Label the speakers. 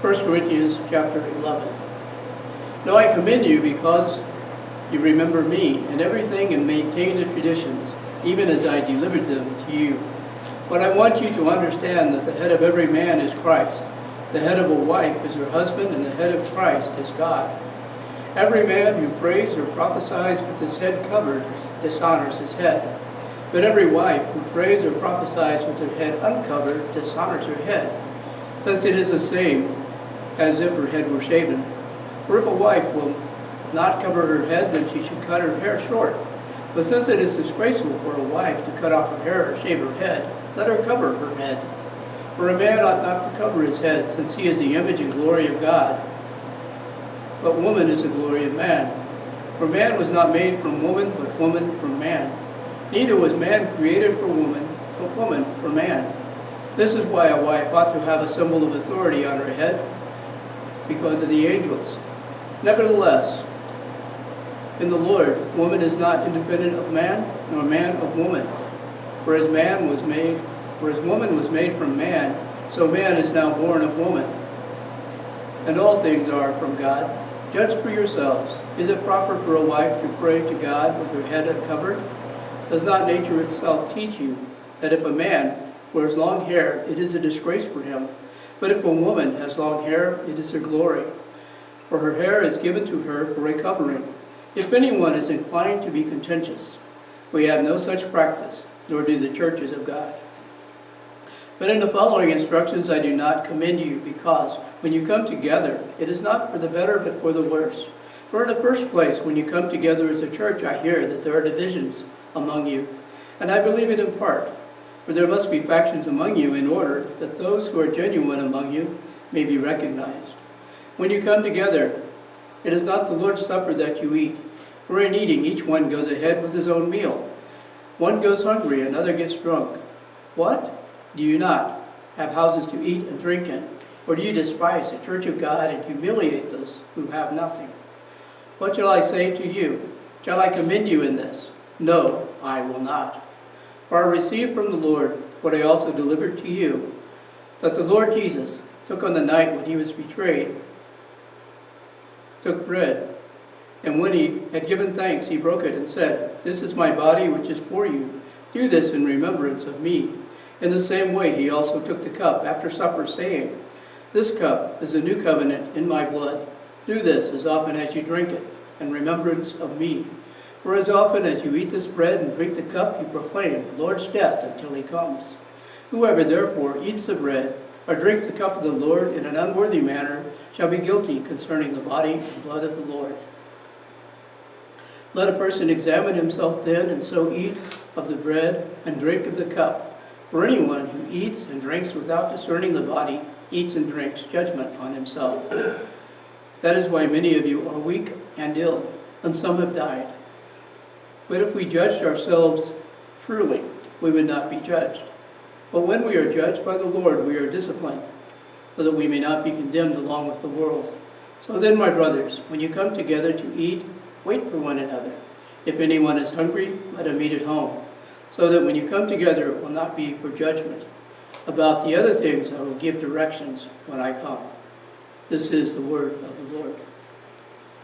Speaker 1: 1 Corinthians chapter 11. Now I commend you because you remember me and everything and maintain the traditions, even as I delivered them to you. But I want you to understand that the head of every man is Christ. The head of a wife is her husband, and the head of Christ is God. Every man who prays or prophesies with his head covered dishonors his head. But every wife who prays or prophesies with her head uncovered dishonors her head, since it is the same as if her head were shaven. For if a wife will not cover her head, then she should cut her hair short. But since it is disgraceful for a wife to cut off her hair or shave her head, let her cover her head. For a man ought not to cover his head, since he is the image and glory of God. But woman is the glory of man. For man was not made from woman, but woman from man. Neither was man created for woman, but woman for man. This is why a wife ought to have a symbol of authority on her head, because of the angels. Nevertheless, in the Lord, woman is not independent of man, nor man of woman. For as woman was made from man, so man is now born of woman. And all things are from God. Judge for yourselves. Is it proper for a wife to pray to God with her head uncovered? Does not nature itself teach you that if a man wears long hair, it is a disgrace for him? But if a woman has long hair, it is her glory, for her hair is given to her for a covering. If anyone is inclined to be contentious, we have no such practice, nor do the churches of God. But in the following instructions I do not commend you, because when you come together, it is not for the better, but for the worse. For in the first place, when you come together as a church, I hear that there are divisions among you, and I believe it in part. For there must be factions among you, in order that those who are genuine among you may be recognized. When you come together, it is not the Lord's Supper that you eat. For in eating, each one goes ahead with his own meal. One goes hungry, another gets drunk. What? Do you not have houses to eat and drink in? Or do you despise the church of God and humiliate those who have nothing? What shall I say to you? Shall I commend you in this? No, I will not. For I received from the Lord what I also delivered to you, that the Lord Jesus took on the night when he was betrayed, took bread, and when he had given thanks, he broke it and said, "This is my body, which is for you. Do this in remembrance of me." In the same way, he also took the cup after supper, saying, "This cup is the new covenant in my blood. Do this as often as you drink it, in remembrance of me. For as often as you eat this bread and drink the cup, you proclaim the Lord's death until he comes. Whoever therefore eats the bread or drinks the cup of the Lord in an unworthy manner shall be guilty concerning the body and blood of the Lord. Let a person examine himself then, and so eat of the bread and drink of the cup. For anyone who eats and drinks without discerning the body eats and drinks judgment on himself. That is why many of you are weak and ill, and some have died. But if we judged ourselves truly, we would not be judged. But when we are judged by the Lord, we are disciplined, so that we may not be condemned along with the world. So then, my brothers, when you come together to eat, wait for one another. If anyone is hungry, let him eat at home, so that when you come together, it will not be for judgment. About the other things, I will give directions when I come." This is the word of the Lord.